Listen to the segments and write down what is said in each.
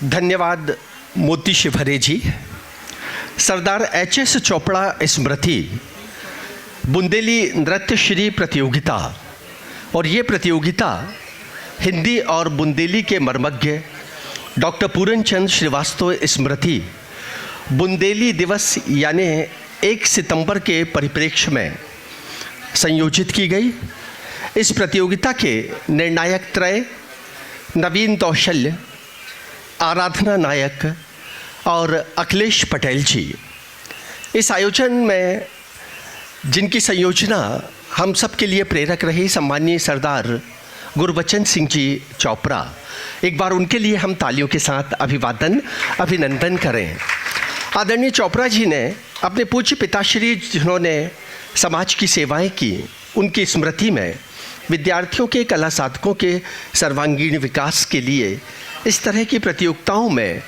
धन्यवाद मोती शिवहरे जी। सरदार एच.एस. चोपड़ा स्मृति बुंदेली नृत्य श्री प्रतियोगिता, और ये प्रतियोगिता हिंदी और बुंदेली के मर्मज्ञ डॉक्टर पूरनचंद श्रीवास्तव स्मृति बुंदेली दिवस यानी 1 सितंबर के परिप्रेक्ष्य में संयोजित की गई। इस प्रतियोगिता के निर्णायक त्रय नवीन कौशल, आराधना नायक और अखिलेश पटेल जी। इस आयोजन में जिनकी संयोजना हम सब के लिए प्रेरक रही, सम्मानीय सरदार गुरबचन सिंह जी चोपड़ा, एक बार उनके लिए हम तालियों के साथ अभिनंदन करें। आदरणीय चोपड़ा जी ने अपने पूज्य पिताश्री जिन्होंने समाज की सेवाएं की, उनकी स्मृति में विद्यार्थियों के, कला साधकों के सर्वांगीण विकास के लिए इस तरह की प्रतियोगिताओं में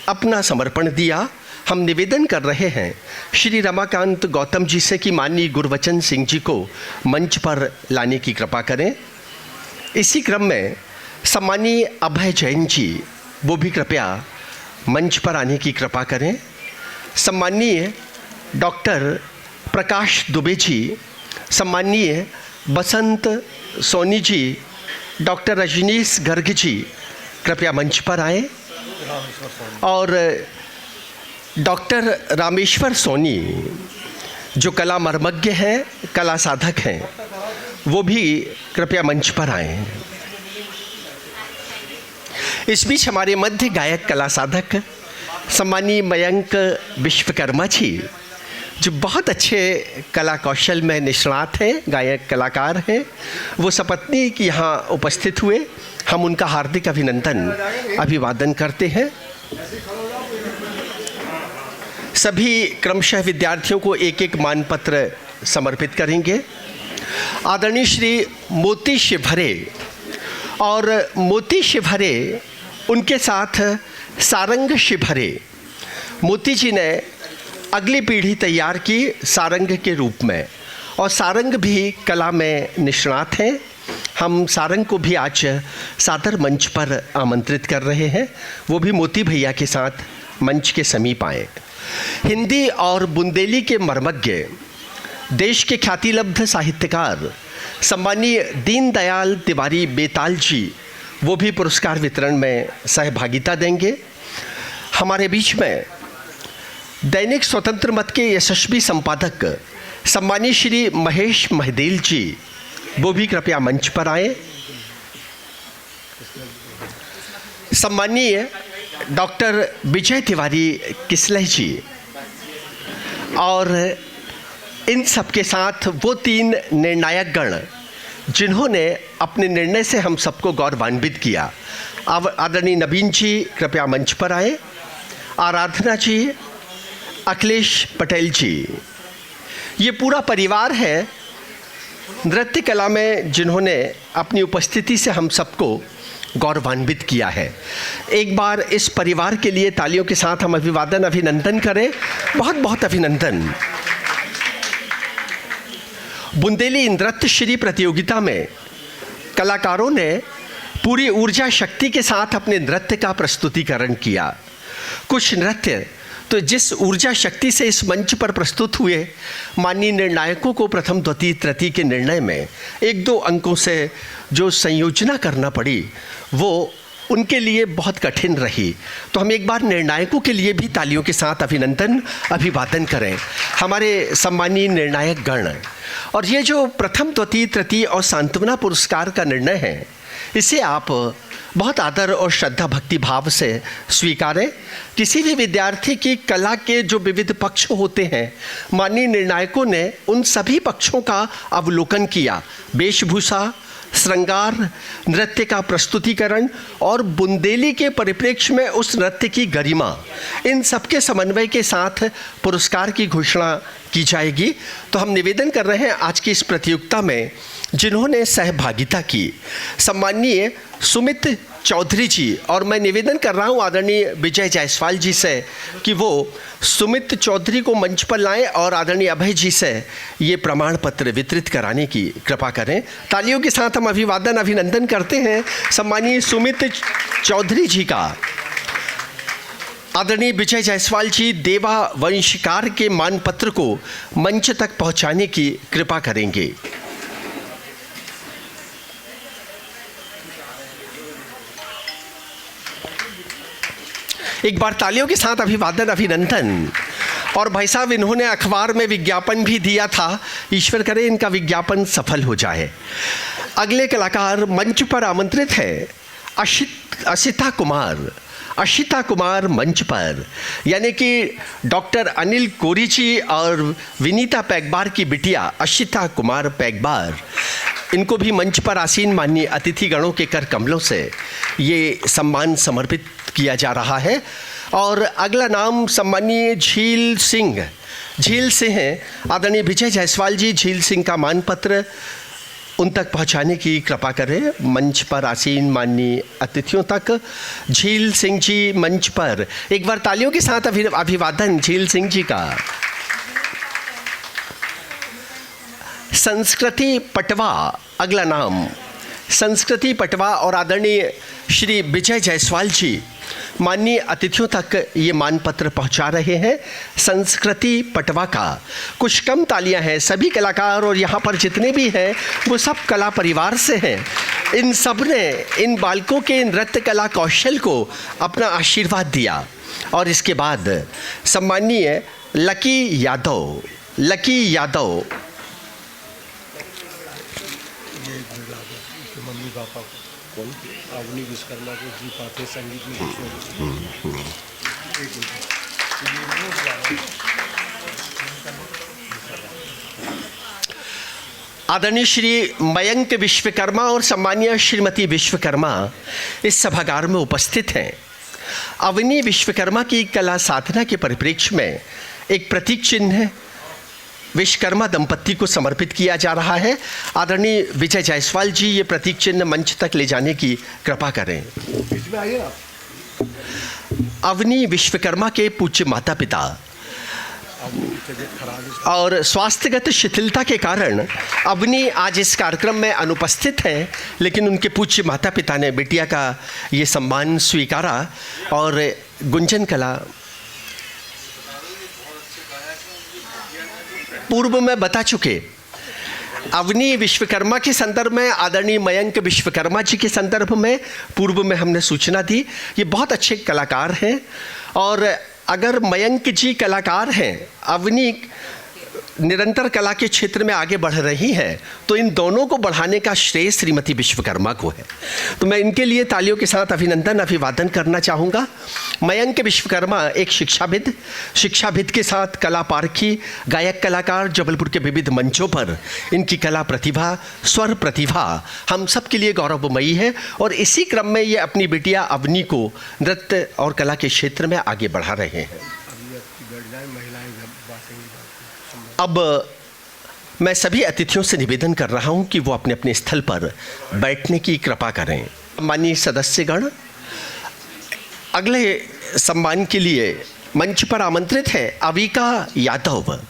अपना समर्पण दिया। हम निवेदन कर रहे हैं श्री रमाकांत गौतम जी से कि माननीय गुरबचन सिंह जी को मंच पर लाने की कृपा करें। इसी क्रम में सम्मानीय अभय जैन जी, वो भी कृपया मंच पर आने की कृपा करें। सम्मानीय डॉक्टर प्रकाश दुबे जी, सम्मानीय बसंत सोनी जी, डॉक्टर रजनीश गर्ग जी कृपया मंच पर आएँ, और डॉक्टर रामेश्वर सोनी जो कला मर्मज्ञ हैं, कला साधक हैं, वो भी कृपया मंच पर आएँ। इस बीच हमारे मध्य गायक कला साधक सम्मानीय मयंक विश्वकर्मा जी, जो बहुत अच्छे कला कौशल में निष्णात हैं, गायक कलाकार हैं, वो सपत्नी की यहाँ उपस्थित हुए। हम उनका हार्दिक अभिवादन करते हैं। सभी क्रमशः विद्यार्थियों को एक एक मानपत्र समर्पित करेंगे। आदरणीय श्री मोती शिवहरे, और मोती शिवहरे उनके साथ सारंग शिवहरे। मोती जी ने अगली पीढ़ी तैयार की सारंग के रूप में, और सारंग भी कला में निष्णात हैं। हम सारंग को भी आज सादर मंच पर आमंत्रित कर रहे हैं, वो भी मोती भैया के साथ मंच के समीप आए। हिंदी और बुंदेली के मर्मज्ञ, देश के ख्यातिलब्ध साहित्यकार सम्मानीय दीनदयाल तिवारी बेताल जी, वो भी पुरस्कार वितरण में सहभागिता देंगे। हमारे बीच में दैनिक स्वतंत्र मत के यशस्वी संपादक सम्मानीय श्री महेश महदेल जी, वो भी कृपया मंच पर आए। सम्मानीय डॉक्टर विजय तिवारी किसलह जी, और इन सब के साथ वो 3 निर्णायक गण जिन्होंने अपने निर्णय से हम सबको गौरवान्वित किया। आदरणीय नवीन जी कृपया मंच पर आए, आराधना जी, अखिलेश पटेल जी, ये पूरा परिवार है नृत्य कला में जिन्होंने अपनी उपस्थिति से हम सबको गौरवान्वित किया है। एक बार इस परिवार के लिए तालियों के साथ हम अभिनंदन करें। बहुत बहुत अभिनंदन। बुंदेली नृत्य श्री प्रतियोगिता में कलाकारों ने पूरी ऊर्जा शक्ति के साथ अपने नृत्य का प्रस्तुतिकरण किया। कुछ नृत्य तो जिस ऊर्जा शक्ति से इस मंच पर प्रस्तुत हुए, माननीय निर्णायकों को प्रथम, द्वितीय, तृतीय के निर्णय में 1-2 अंकों से जो संयोजना करना पड़ी, वो उनके लिए बहुत कठिन रही। तो हम एक बार निर्णायकों के लिए भी तालियों के साथ अभिवादन करें, हमारे सम्मानीय निर्णायक गण। और ये जो प्रथम, द्वितीय, तृतीय और सांत्वना पुरस्कार का निर्णय है, इसे आप बहुत आदर और श्रद्धा भक्ति भाव से स्वीकारें। किसी भी विद्यार्थी की कला के जो विविध पक्ष होते हैं, माननीय निर्णायकों ने उन सभी पक्षों का अवलोकन किया। वेशभूषा, श्रृंगार, नृत्य का प्रस्तुतिकरण और बुंदेली के परिप्रेक्ष्य में उस नृत्य की गरिमा, इन सबके समन्वय के साथ पुरस्कार की घोषणा की जाएगी। तो हम निवेदन कर रहे हैं आज की इस प्रतियोगिता में जिन्होंने सहभागिता की, सम्मानीय सुमित चौधरी जी, और मैं निवेदन कर रहा हूं आदरणीय विजय जायसवाल जी से कि वो सुमित चौधरी को मंच पर लाएं और आदरणीय अभय जी से ये प्रमाण पत्र वितरित कराने की कृपा करें। तालियों के साथ हम अभिनंदन करते हैं सम्मानीय सुमित चौधरी जी का। आदरणीय विजय जायसवाल जी देवा वंशकार के मानपत्र को मंच तक पहुंचाने की कृपा करेंगे। एक बार तालियों के साथ अभिवादन, अभिनंदन। और भाई साहब, इन्होंने अखबार में विज्ञापन भी दिया था, ईश्वर करे इनका विज्ञापन सफल हो जाए। अगले कलाकार मंच पर आमंत्रित है अशिता कुमार। अशिता कुमार मंच पर, यानी कि डॉक्टर अनिल कोरी जी और विनीता पैगबार की बिटिया अशिता कुमार पैगबार, इनको भी मंच पर आसीन माननीय अतिथिगणों के कर कमलों से ये सम्मान समर्पित किया जा रहा है। और अगला नाम सम्मानीय झील सिंह हैं। आदरणीय विजय जायसवाल जी झील सिंह का मानपत्र उन तक पहुंचाने की कृपा करें। मंच पर आसीन माननीय अतिथियों तक झील सिंह जी मंच पर, एक बार तालियों के साथ अभिवादन झील सिंह जी का। संस्कृति पटवा अगला नाम, संस्कृति पटवा और आदरणीय श्री विजय जायसवाल जी माननीय अतिथियों तक ये मानपत्र पहुंचा रहे हैं। संस्कृति पटवा का कुछ कम तालियां हैं। सभी कलाकार और यहाँ पर जितने भी हैं वो सब कला परिवार से हैं। इन सब ने इन बालकों के नृत्य कला कौशल को अपना आशीर्वाद दिया। और इसके बाद सम्मानीय लकी यादव मम्मी पापा कौन अवनी विश्वकर्मा को जी पाते संगीत में आदरणीय श्री मयंक विश्वकर्मा और सम्मानीय श्रीमती विश्वकर्मा इस सभागार में उपस्थित हैं। अवनी विश्वकर्मा की कला साधना के परिप्रेक्ष्य में एक प्रतीक चिन्ह विश्वकर्मा दंपत्ति को समर्पित किया जा रहा है। आदरणीय विजय जायसवाल जी ये प्रतीक चिन्ह मंच तक ले जाने की कृपा करें। इसमें आइए आप। अवनी विश्वकर्मा के पूज्य माता पिता और स्वास्थ्यगत शिथिलता के कारण अवनी आज इस कार्यक्रम में अनुपस्थित हैं, लेकिन उनके पूज्य माता पिता ने बिटिया का ये सम्मान स्वीकारा। और गुंजन कला पूर्व में बता चुके, अवनी विश्वकर्मा के संदर्भ में, आदरणीय मयंक विश्वकर्मा जी के संदर्भ में पूर्व में हमने सूचना दी। ये बहुत अच्छे कलाकार हैं और अगर मयंक जी कलाकार हैं, अवनी निरंतर कला के क्षेत्र में आगे बढ़ रही हैं, तो इन दोनों को बढ़ाने का श्रेय श्रीमती विश्वकर्मा को है। तो मैं इनके लिए तालियों के साथ अभिनंदन, अभिवादन करना चाहूँगा। मयंक विश्वकर्मा एक शिक्षाविद के साथ कला पारखी, गायक कलाकार, जबलपुर के विविध मंचों पर इनकी कला प्रतिभा, स्वर प्रतिभा हम सब के लिए गौरवमयी है। और इसी क्रम में ये अपनी बिटिया अवनी को नृत्य और कला के क्षेत्र में आगे बढ़ा रहे हैं। अब मैं सभी अतिथियों से निवेदन कर रहा हूं कि वो अपने अपने स्थल पर बैठने की कृपा करें। माननीय सदस्यगण, अगले सम्मान के लिए मंच पर आमंत्रित है अविका यादव।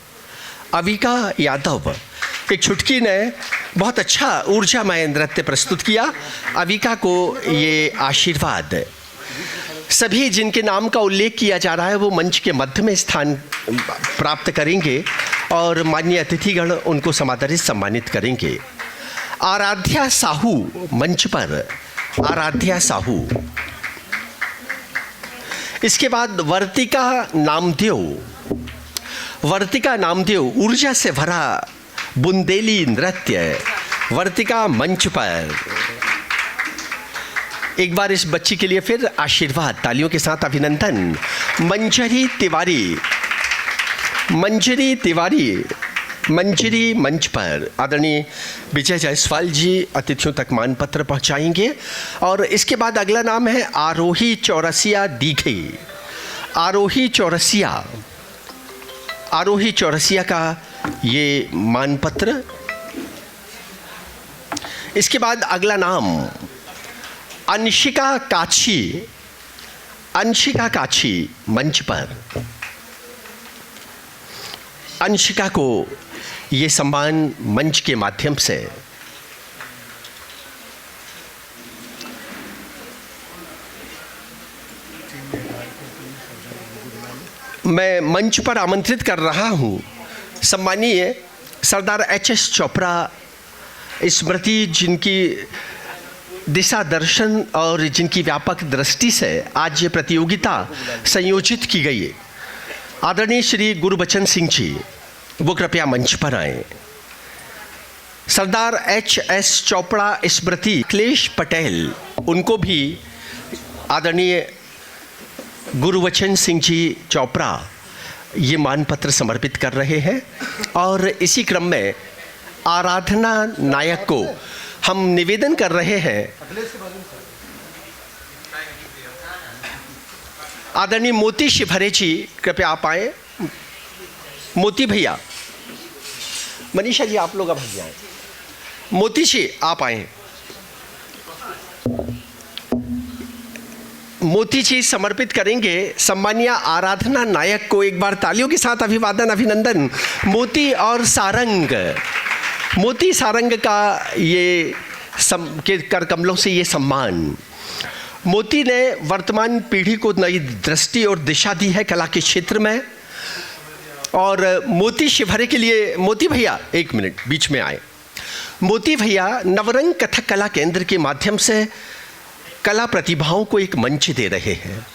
एक छुटकी ने बहुत अच्छा ऊर्जामय नृत्य प्रस्तुत किया। अविका को ये आशीर्वाद, सभी जिनके नाम का उल्लेख किया जा रहा है वो मंच के मध्य में स्थान प्राप्त करेंगे और माननीय अतिथिगण उनको समादरित सम्मानित करेंगे। आराध्या साहू मंच पर, आराध्या साहू। इसके बाद वर्तिका नामदेव ऊर्जा से भरा बुंदेली नृत्य, वर्तिका मंच पर। एक बार इस बच्ची के लिए फिर आशीर्वाद, तालियों के साथ अभिनंदन। मंजरी मंच पर आदरणीय विजय जायसवाल जी अतिथियों तक मानपत्र पहुंचाएंगे। और इसके बाद अगला नाम है आरोही चौरसिया दीघे। आरोही चौरसिया का ये मानपत्र। इसके बाद अगला नाम अंशिका काछी मंच पर। अंशिका को ये सम्मान मंच के माध्यम से मैं मंच पर आमंत्रित कर रहा हूँ सम्मानीय सरदार एच.एस. चोपड़ा स्मृति, जिनकी दिशा दर्शन और जिनकी व्यापक दृष्टि से आज ये प्रतियोगिता संयोजित की गई है। आदरणीय श्री गुरबचन सिंह जी, वो कृपया मंच पर आए। सरदार एच.एस. चोपड़ा स्मृति अखिलेश पटेल, उनको भी आदरणीय गुरबचन सिंह जी चोपड़ा ये मानपत्र समर्पित कर रहे हैं। और इसी क्रम में आराधना नायक को हम निवेदन कर रहे हैं, आदरणीय मोती शिवहरे जी, कृपया आप आए। मोती भैया, मनीषा जी आप लोग अब जाएं। मोती जी आप आए। मोती जी समर्पित करेंगे सम्मानीय आराधना नायक को। एक बार तालियों के साथ अभिवादन, अभिनंदन। मोती और सारंग, मोती सारंग का ये के कर कमलों से ये सम्मान। मोती ने वर्तमान पीढ़ी को नई दृष्टि और दिशा दी है कला के क्षेत्र में। और मोती शिवहरे के लिए, मोती भैया एक मिनट बीच में आए। मोती भैया नवरंग कथक कला केंद्र के माध्यम से कला प्रतिभाओं को एक मंच दे रहे हैं।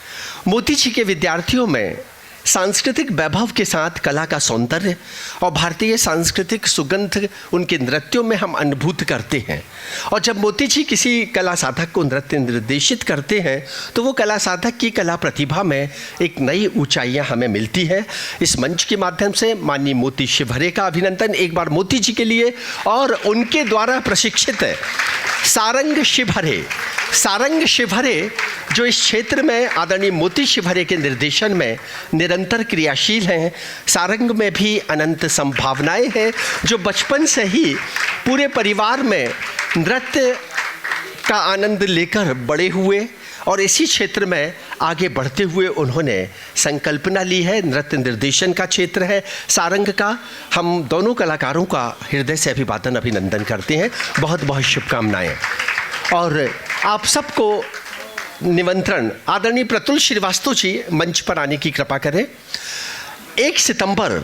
मोती जी के विद्यार्थियों में सांस्कृतिक वैभव के साथ कला का सौंदर्य और भारतीय सांस्कृतिक सुगंध उनके नृत्यों में हम अनुभूत करते हैं। और जब मोती जी किसी कला साधक को नृत्य निर्देशित करते हैं तो वो कला साधक की कला प्रतिभा में एक नई ऊंचाइयां हमें मिलती है। इस मंच के माध्यम से माननीय मोती शिवहरे का अभिनंदन एक बार मोती जी के लिए, और उनके द्वारा प्रशिक्षित सारंग शिवहरे, सारंग शिवहरे जो इस क्षेत्र में आदरणीय मोती शिवहरे के निर्देशन में निरंतर क्रियाशील हैं। सारंग में भी अनंत संभावनाएं हैं, जो बचपन से ही पूरे परिवार में नृत्य का आनंद लेकर बड़े हुए और इसी क्षेत्र में आगे बढ़ते हुए उन्होंने संकल्पना ली है। नृत्य निर्देशन का क्षेत्र है सारंग का। हम दोनों कलाकारों का हृदय से अभिवादन, अभिनंदन करते हैं। बहुत बहुत शुभकामनाएं। और आप सबको निमंत्रण, आदरणीय प्रतुल श्रीवास्तव जी मंच पर आने की कृपा करें। 1 सितंबर